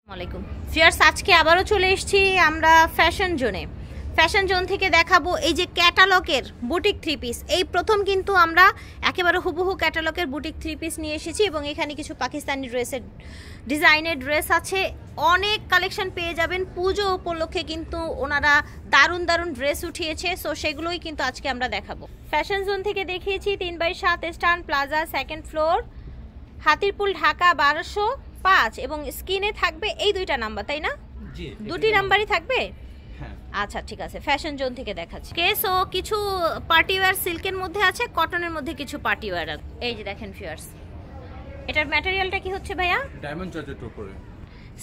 আসসালামাইকুম ফিয়ার্স, আজকে আবারও চলে এসেছি আমরা ফ্যাশন জোনে। ফ্যাশন জোন থেকে দেখাবো এই যে ক্যাটালগের বুটিক থ্রি পিস। এই প্রথম কিন্তু আমরা একেবারে হুবহু ক্যাটালগের বুটিক থ্রি পিস নিয়ে এসেছি এবং এখানে কিছু পাকিস্তানি ড্রেসের ডিজাইনের ড্রেস আছে। অনেক কালেকশন পেয়ে যাবেন। পুজো উপলক্ষে কিন্তু ওনারা দারুণ দারুণ ড্রেস উঠিয়েছে, সো সেগুলোই কিন্তু আজকে আমরা দেখাবো। ফ্যাশন জোন থেকে দেখিয়েছি 3/7 স্টান plaza, second floor, Hatirpul, Dhaka 1205 এবং স্ক্রিনে থাকবে এই দুইটা নাম্বার, তাই না? জি, দুটি নাম্বারই থাকবে। হ্যাঁ, আচ্ছা ঠিক আছে, ফ্যাশন জোন থেকে দেখাচ্ছি। কেসও কিছু পার্টি ওয়্যার সিল্কের মধ্যে আছে, কটনের মধ্যে কিছু পার্টি ওয়্যার। এই যে দেখেন ফিয়ার্স, এটার ম্যাটেরিয়ালটা কি হচ্ছে ভাইয়া? ডায়মন্ড জর্জেট উপরে।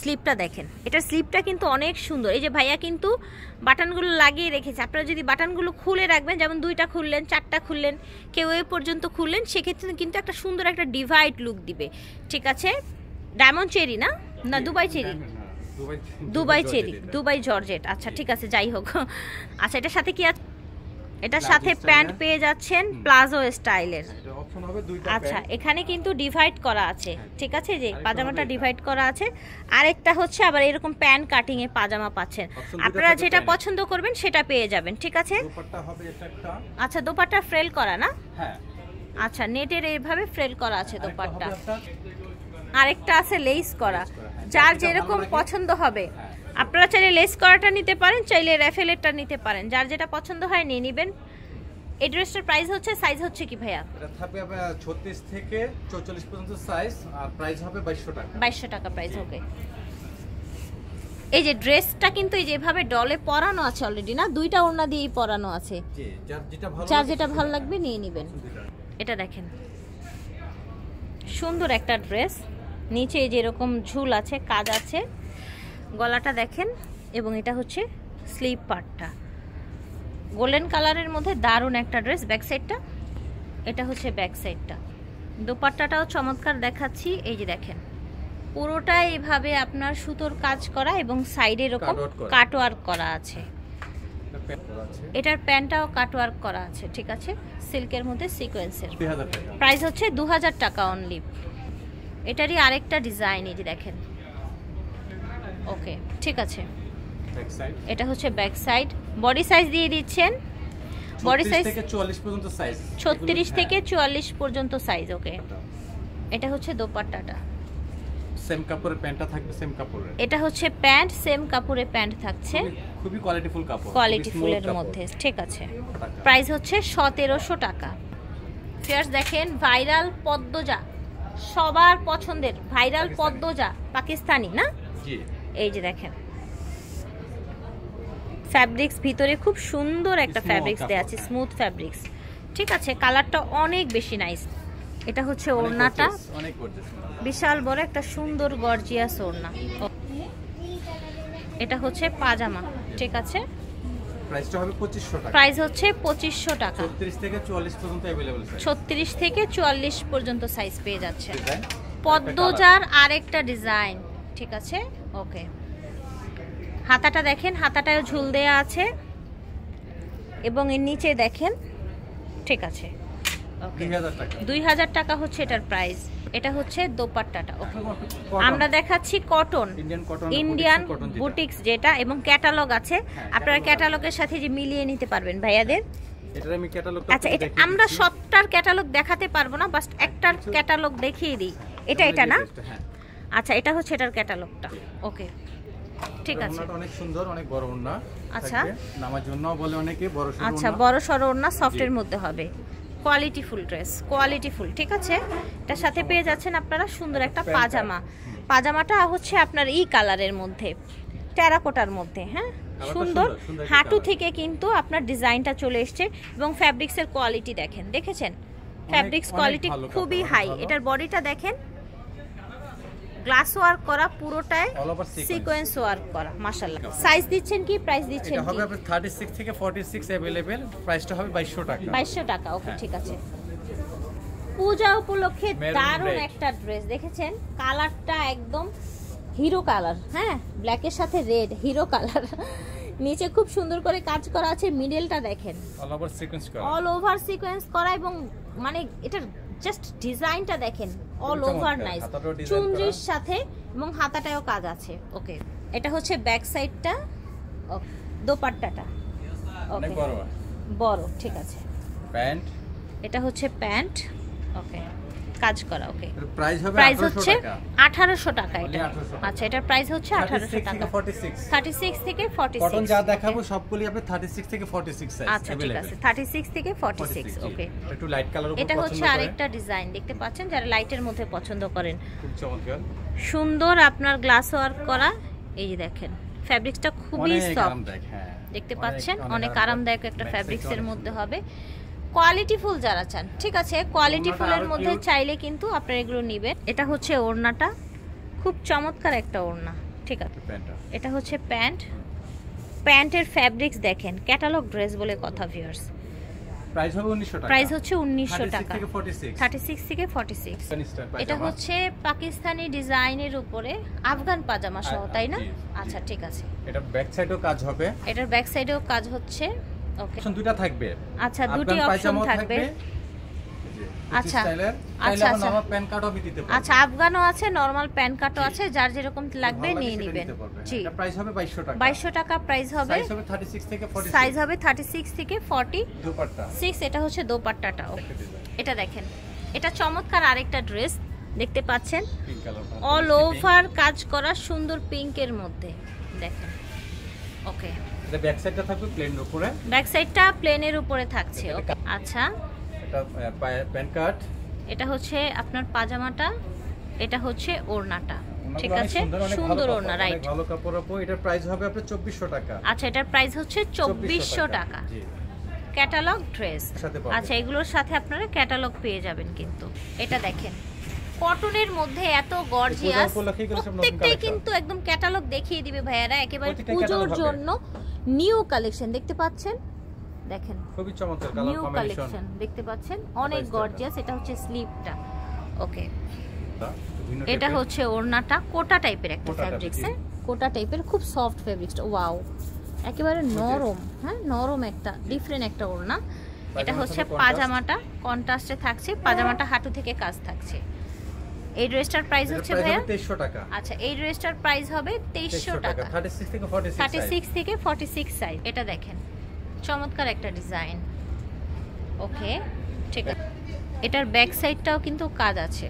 স্লিপটা দেখেন, এটার স্লিপটা কিন্তু অনেক সুন্দর। এই যে ভাইয়া কিন্তু বাটনগুলো লাগিয়ে রেখেছে। আপনারা যদি বাটনগুলো খুলে রাখবেন, যেমন 2টা খুললেন, 4টা খুললেন, কেউ এই পর্যন্ত খুললেন, সেক্ষেত্রে কিন্তু একটা সুন্দর একটা ডিভাইড লুক দিবে। ঠিক আছে, ডায়মন্ড চেরি না, না Dubai cherry, Dubai cherry, Dubai georgette. আচ্ছা ঠিক আছে, যাই হোক। আচ্ছা, এটার সাথে কি আছে? এটার সাথে প্যান্ট পেয়ে যাচ্ছেন প্লাজো স্টাইলের। আচ্ছা, এখানে কিন্তু ডিভাইড করা আছে। ঠিক আছে, যে পাজামাটা ডিভাইড করা আছে। আরেকটা হচ্ছে আবার এরকম প্যান্ট কাটিং এ পাজামা পাচ্ছেন। আপনারা যেটা পছন্দ করবেন সেটা পেয়ে যাবেন। ঠিক আছে, দোপাট্টা হবে এটা একটা। আচ্ছা, দোপাট্টা ফ্রেল করা না? হ্যাঁ, আচ্ছা, নেটের এইভাবে ফ্রেল করা আছে দোপাট্টা। আরেকটা আছে লেস করা, যার যেরকম পছন্দ হবে। আপনারা চাইলে লেস করাটা নিতে পারেন, চাইলে র্যাফেলেরটা নিতে পারেন, যার যেটা পছন্দ হয় নিয়ে নেবেন। এই ড্রেসটার প্রাইস হচ্ছে, সাইজ হচ্ছে কি ভাইয়া? এটা থাকবে 36 থেকে 44 পর্যন্ত সাইজ, আর প্রাইস হবে 2200 টাকা। 2200 টাকা প্রাইস হবে। এই যে ড্রেসটা কিন্তু এই যেভাবে ডলে পরানো আছে অলরেডি, না দুইটা ওড়না দিয়েই পরানো আছে। জি, যার যেটা ভালো লাগবে নিয়ে নেবেন। এটা দেখেন, সুন্দর একটা ড্রেস। নিচে এই যে এরকম ঝুল আছে, কাজ আছে, গলাটা দেখেন, এবং এটা হচ্ছে স্লিভ পার্টটা গোল্ডেন কালারের মধ্যে। দারুণ একটা ড্রেস। ব্যাক সাইডটা, এটা হচ্ছে ব্যাক সাইডটা। দোপাট্টাটাও চমৎকার দেখাচ্ছি। এই যে দেখেন, পুরোটা এইভাবে আপনার সুতোর কাজ করা এবং সাইডে এরকম কাটওয়ার্ক করা আছে। এটার প্যান্টটাও কাটওয়ার্ক করা আছে। ঠিক আছে, সিল্কের মধ্যে সিকোয়েন্সের। প্রাইস হচ্ছে 2000 টাকা অনলি। এটারই আরেকটা ডিজাইন, এই যে দেখেন। ওকে, ঠিক আছে, এটা হচ্ছে ব্যাক সাইড। বডি সাইজ দিয়ে দিচ্ছেন, বডি সাইজ 44 পর্যন্ত সাইজ, 36 থেকে 44 পর্যন্ত সাইজ। ওকে, এটা হচ্ছে দোপাট্টাটা, সেম কাপড়ের প্যান্টটা থাকবে, সেম কাপড়ের। এটা হচ্ছে প্যান্ট, সেম কাপড়ের প্যান্ট থাকছে, খুবই কোয়ালিটিফুল কাপড়, কোয়ালিটিফুলের মধ্যে। ঠিক আছে, প্রাইস হচ্ছে 1700 টাকা। ফিয়ার্স দেখেন, ভাইরাল পদ্মজা, সবার পছন্দের ভাইরাল পদ্মজা, পাকিস্তানি না? জি, এই যে দেখেন, ফ্যাব্রিক্স ভিতরে খুব সুন্দর একটা ফ্যাব্রিক্স দেয়া আছে, স্মুথ ফ্যাব্রিক্স। ঠিক আছে, কালারটা অনেক বেশি নাইস। এটা হচ্ছে ওড়নাটা, অনেক গর্জিয়াস, বিশাল বড় একটা সুন্দর গর্জিয়াস ওড়না। এটা হচ্ছে পাজামা। ঠিক আছে, প্রাইসটা হবে 2500 টাকা। প্রাইস হচ্ছে 2500 টাকা। 36 থেকে 44 পর্যন্ত अवेलेबल সাইজ, 36 থেকে 44 পর্যন্ত সাইজ পেয়ে যাচ্ছে। পদ্মজার আরেকটা ডিজাইন। ঠিক আছে, ওকে। হাতাটা দেখেন, হাতাটাও ঝুল দেয়া আছে এবং এর নিচে দেখেন। ঠিক আছে, 2000 টাকা হচ্ছে এটার প্রাইস। এটা হচ্ছে দোপাট্টাটা। ওকে, আমরা দেখাচ্ছি কটন, ইন্ডিয়ান বুটিক্স যেটা, এবং ক্যাটালগ আছে। আপনারা ক্যাটালগের সাথে যে মিলিয়ে নিতে পারবেন ভাইয়াদের। আচ্ছা, এটা আমরা সবটার ক্যাটালগ দেখাতে পারবো না, বাস একটার ক্যাটালগ দেখিয়ে দিই। এটা না? আচ্ছা, এটা হচ্ছে এটার ক্যাটালগটা। ওকে, ঠিক আছে, অনেক সুন্দর, অনেক বড় ওড়না। আচ্ছা, নামার জন্য বলে অনেকে বড় সরো। আচ্ছা, বড় সরো ওড়না, সফটের মধ্যে হবে। কোয়ালিটিফুল ড্রেস, কোয়ালিটিফুল। ঠিক আছে, এটার সাথে পেয়ে যাচ্ছেন আপনারা সুন্দর একটা পাজামা। পাজামাটা হচ্ছে আপনার ই কালারের মধ্যে, টেরাকোটার মধ্যে। হ্যাঁ, সুন্দর। হাঁটু থেকে কিন্তু আপনার ডিজাইনটা চলে এসছে এবং ফ্যাব্রিক্সের কোয়ালিটি দেখেন, দেখেছেন? ফ্যাব্রিক্স কোয়ালিটি খুবই হাই। এটার বডিটা দেখেন, গ্লাস ওয়ার্ক করা, পুরোটাই সিকোয়েন্স ওয়ার্ক করা। মাশাআল্লাহ। সাইজ দিচ্ছেন কি, প্রাইস দিচ্ছেন কি? এটা হবে আপনাদের 36 থেকে 46 अवेलेबल, প্রাইসটা হবে 2200 টাকা। 2200 টাকা। ওকে, ঠিক আছে। পূজা উপলক্ষে দারুণ একটা ড্রেস দেখেছেন, কালারটা একদম হিরো কালার। হ্যাঁ, ব্ল্যাকের সাথে রেড, হিরো কালার। নিচে খুব সুন্দর করে কাজ করা আছে, মিডলটা দেখেন অল ওভার সিকোয়েন্স করা, অল ওভার সিকোয়েন্স করা, এবং মানে এটার জাস্ট ডিজাইনটা দেখেন, অল ওভার নাইস। চুনরির সাথে এবং হাতাটায়ও কাজ আছে। ওকে, এটা হচ্ছে ব্যাক সাইডটা, দোপাট্টাটা অনেক ওকে বড় বড়, ঠিক আছে। প্যান্ট, এটা হচ্ছে প্যান্ট, ওকে, কাজ করা। ওকে, প্রাইস হবে প্রাইস 1800 হচ্ছে টাকা। 1800 টাকা Only এটা। 1800 টাকা। আচ্ছা, এটার প্রাইস হচ্ছে 1800 36 টাকা। থেকে 46 36 থেকে 46 কটন যা দেখাবো সবগুলি আপনি 36 থেকে 46 সাইজ আচ্ছা, ঠিক আছে, 36 থেকে 46। ওকে, একটু লাইট কালার উপর এটা পছন্দ হচ্ছে করেন, আরেকটা ডিজাইন দেখতে পাচ্ছেন, যারা লাইটের মধ্যে পছন্দ করেন। খুব চমৎকার, সুন্দর আপনার গ্লাস ওয়ার্ক করা। এই যে দেখেন, ফ্যাব্রিক্সটা খুবই অনেক সফট, আরামদায়ক। হ্যাঁ, দেখতে পাচ্ছেন, অনেক আরামদায়ক। আরামদায়ক একটা Back ফ্যাব্রিক্স side এর অনেক মধ্যে সুন্দর। হবে। কোয়ালিটি ফুল যারা চান, ঠিক আছে, কোয়ালিটি ওড়নাটা ফুলের আরো মধ্যে cute। চাইলে কিন্তু আপনারা এগুলো নেবেন। এটা হচ্ছে ওড়নাটা, খুব চমৎকার একটা ওড়না, ঠিক আছে। প্যান্টটা এটা হচ্ছে প্যান্ট, প্যান্টের ফ্যাব্রিক্স দেখেন, ক্যাটালগ ড্রেস বলে কথা ভিউয়ার্স। প্রাইস হবে 1900 টাকা। প্রাইস হচ্ছে 1900 36 টাকা, থেকে 46 36 থেকে 46। এটা হচ্ছে পাকিস্তানি ডিজাইনের উপরে আফগান পাজামা সহ, তাই না? জি, জি। আচ্ছা, ঠিক আছে। এটা ব্যাক সাইডেও কাজ হবে, এটার ব্যাক সাইডেও কাজ হচ্ছে। ওকে, অপশন দুটো থাকবে। আচ্ছা, দুটি আফগান অপশন পায়জামাও থাকবে। আচ্ছা, স্টাইলের আচ্ছা, চাইলে আচ্ছা। আমরা প্যান কার্ডও আমি দিতে পারবো। আচ্ছা, আফগানও আছে, নরমাল প্যান কাটও আছে, যার যেরকম লাগবে ভালো লাগে নিয়ে সেটা নেবেন। নিতে পারবে। জি, এটা প্রাইস হবে 2200 টাকা। 2200 টাকা প্রাইস হবে। সাইজ হবে 36 থেকে 46। সাইজ হবে 36 থেকে 46। দুপাট্টা এটা হচ্ছে দোপাট্টাটা। একটা ডিজাইন, এটা দেখেন, এটা চমৎকার আরেকটা ড্রেস দেখতে পাচ্ছেন, পিঙ্ক কালার, অল ওভার কাজ করা সুন্দর পিঙ্কের মধ্যে দেখেন। ওকে, এটা ব্যাক সাইডটা থাকবে প্লেন উপরে, ব্যাক সাইডটা প্লেনের উপরে থাকছে। ওকে, আচ্ছা, এটা প্যান কার্ড, এটা হচ্ছে আপনার পাজামাটা, এটা হচ্ছে ওড়নাটা, ঠিক অনেক আছে, সুন্দর, অনেক সুন্দর ভালো ওড়না, কাপড়, রাইট। অনেক ভালো কাপড় আপু। এটার প্রাইস হবে আপনার 2400 টাকা। আচ্ছা, এটার প্রাইস হচ্ছে 2400 টাকা। জি, ক্যাটালগ ড্রেস। সাথে পাবেন। আচ্ছা, এগুলোর সাথে আপনারা ক্যাটালগ পেয়ে যাবেন কিন্তু। এটা দেখেন, কটনের মধ্যে এত গর্জিয়াস, পূজা উপলক্ষে এগুলো সব নতুন প্রত্যেকটাই collection। কিন্তু একদম ক্যাটালগ দেখিয়ে দিবে ভাইয়ারা, একেবারে প্রত্যেকটাই পুজোর catalog হবে। জন্য নিউ কালেকশন দেখতে পাচ্ছেন, দেখেন, খুবই চমৎকার কালার নিউ কম্বিনেশন। কালেকশন দেখতে পাচ্ছেন, অনেক Price টা। গর্জিয়াস। এটা হচ্ছে স্লিপটা। ওকে, ভিন্ন এটা type-এর। হচ্ছে ওড়নাটা, কোটা টাইপের একটা কোটা type-এর, ফ্যাব্রিক্স, জি। কোটা টাইপের, খুব সফট ফ্যাব্রিক্সটা। ওয়াও, একেবারে নরম, হ্যাঁ, নরম একটা ডিফারেন্ট একটা ওড়না। এটা পায়জামার হচ্ছে সাথে contrast। পাজামাটা, কন্ট্রাস্টে থাকছে, পাজামাটা হাঁটু থেকে কাজ থাকছে। এই ড্রেসটার প্রাইস এটার হচ্ছে price ভাইয়া হবে 2300 টাকা। আচ্ছা, এই ড্রেসটার প্রাইস হবে 2300 টাকা, 36 থেকে 46 36 থেকে 46 সাইজ। এটা দেখেন, চমৎকার একটা ডিজাইন। ওকে, ঠিক আছে। এটার ব্যাক সাইডটাও কিন্তু কাজ আছে।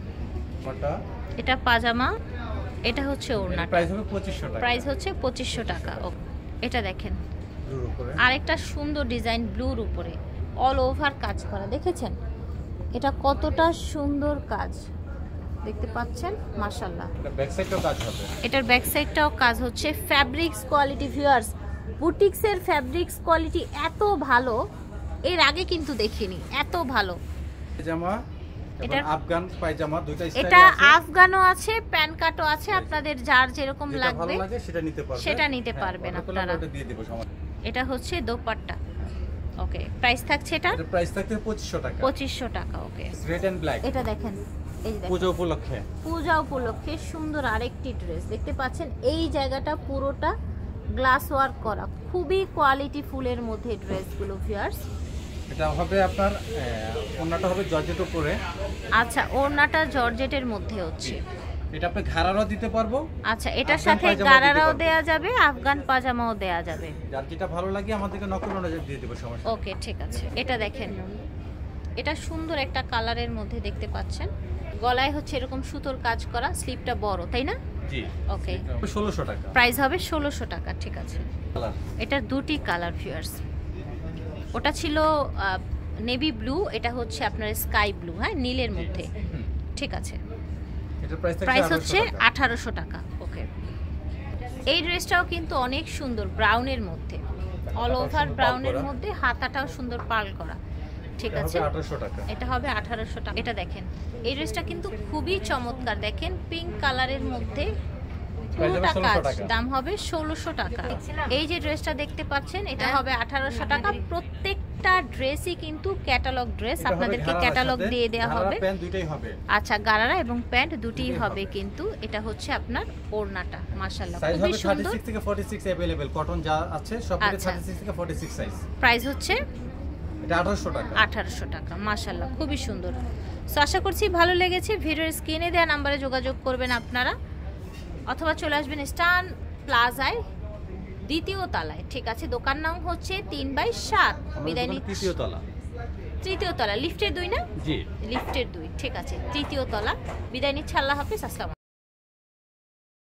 কোনটা? এটা পাজামা, এটা হচ্ছে এটার ওড়নাটা, প্রাইস হবে 2500 টাকা। প্রাইস হচ্ছে 2500 টাকা। এটা দেখেন, ব্লুর উপরে। আরেকটা সুন্দর ডিজাইন ব্লুর উপরে অল ওভার কাজ করা, দেখেছেন এটা কতটা সুন্দর কাজ, দেখতে পাচ্ছেন, মাশাআল্লাহ। এটা ব্যাক সাইডটাও কাজ হবে। এটার ব্যাক সাইডটাও কাজ হচ্ছে। ফ্যাব্রিক্স কোয়ালিটি ভিউয়ার্স, বুটিক্সের ফ্যাব্রিক্স কোয়ালিটি এত ভালো এর আগে কিন্তু দেখিনি, এত ভালো। পায়জামা এবং এটার- আফগান পায়জামা দুইটা স্টাইল এটা আছে। আফগানও আছে, প্যান কাটও আছে, আপনাদের যার যেরকম যেটা লাগবে ভালো লাগে সেটা নিতে পারবেন। সেটা নিতে হ্যাঁ, পারবেন order করলে আপনারা। ওটা দিয়ে দেব সমস্যা নেই। এটা হচ্ছে দোপাট্টা। ওকে, প্রাইস থাকছে এটা এটার প্রাইস থাকবে 2500 টাকা। 2500 টাকা। ওকে, রেড এন্ড ব্ল্যাক। এটা দেখেন, এই যে দেখেন, পূজা উপলক্ষে। পূজা উপলক্ষে সুন্দর আরেকটি ড্রেস দেখতে পাচ্ছেন। এই জায়গাটা পুরোটা গ্লাস ওয়ার্ক করা, খুবই কোয়ালিটি ফুলের মধ্যে ড্রেসগুলো ভিউয়ার্স। এটা হবে আপনার ওন্নাটা হবে জর্জেট উপরে। আচ্ছা, ওড়নাটা জর্জেটের মধ্যে হচ্ছে। এটা আপনি ঘাড়ারও দিতে পারবো। আচ্ছা, এটার আফগান সাথে পায়জামাও গারারাও দিতে পারবো। দেয়া যাবে, আফগান পাজামাও দেয়া যাবে। যার যেটা ভালো লাগে আমাদেরকে নকল অনুযায়ী দিয়ে দেবো, সমস্যা নেই। ওকে, ঠিক আছে। এটা দেখেন, এটা সুন্দর একটা কালারের মধ্যে দেখতে পাচ্ছেন, গলায় হচ্ছে এরকম সুতোর কাজ করা, স্লিপটা বড়, তাই না? জি। ওকে, এটা হবে 1600 টাকা। প্রাইস হবে 1600 টাকা, ঠিক আছে। কালার। এটার দুটি কালার ভিউয়ার্স, ওটা ছিল নেভি ব্লু, এটা হচ্ছে আপনার স্কাই ব্লু, হ্যাঁ, নীলের মধ্যে, ঠিক আছে। এটার প্রাইস থাকবে প্রাইস হচ্ছে 1800 1800 টাকা। টাকা। ওকে, এই ড্রেসটাও কিন্তু অনেক সুন্দর, ব্রাউনের মধ্যে, অল ওভার ব্রাউনের মধ্যে, হাতাটাও সুন্দর পার্ল করা, ঠিক এটা আছে। হবে 1800 টাকা। এটা হবে 1800 টাকা। এটা দেখেন, এই ড্রেসটা কিন্তু খুবই চমৎকার, দেখেন পিঙ্ক কালারের মধ্যে পুরোটা 1600 কাজ, টাকা। দাম হবে 1600 টাকা। এই যে ড্রেসটা দেখতে পাচ্ছেন, এটা হবে 1800 টাকা। প্রত্যেকটা ড্রেসই কিন্তু ক্যাটালগ ড্রেস, এটা হবে আপনাদেরকে ঘাড়ার ক্যাটালগ সাথে, দিয়ে দেওয়া ঘাড়া হবে। প্যান্ট দুইটাই হবে। আচ্ছা, গারারা এবং প্যান্ট দুটিই দুটোই হবে হবে। কিন্তু। এটা হচ্ছে আপনার ওড়নাটা, মাশাআল্লাহ, সাইজ খুবই হবে সুন্দর। 36 থেকে 46 अवेलेबल। কটন যা আছে সবগুলো আচ্ছা। 36 থেকে 46 সাইজ। প্রাইস হচ্ছে এটা 1800 টাকা। 1800 টাকা, মাশাআল্লাহ, খুবই সুন্দর। সো আশা করছি ভালো লেগেছে। ভিডিওর স্ক্রিনে দেওয়া নম্বরে যোগাযোগ করবেন আপনারা। অথবা চলে আসবেন স্টান প্লাজায় দ্বিতীয় তলায়। ঠিক আছে, দোকান নাম হচ্ছে 3/7। বিদায় নিচ্ছি। তৃতীয় তলা, লিফটের 2 না? জি, লিফটের 2। ঠিক আছে, তৃতীয় তলা। বিদায় নিচ্ছি। আল্লাহ হাফিজ, আসসালাম।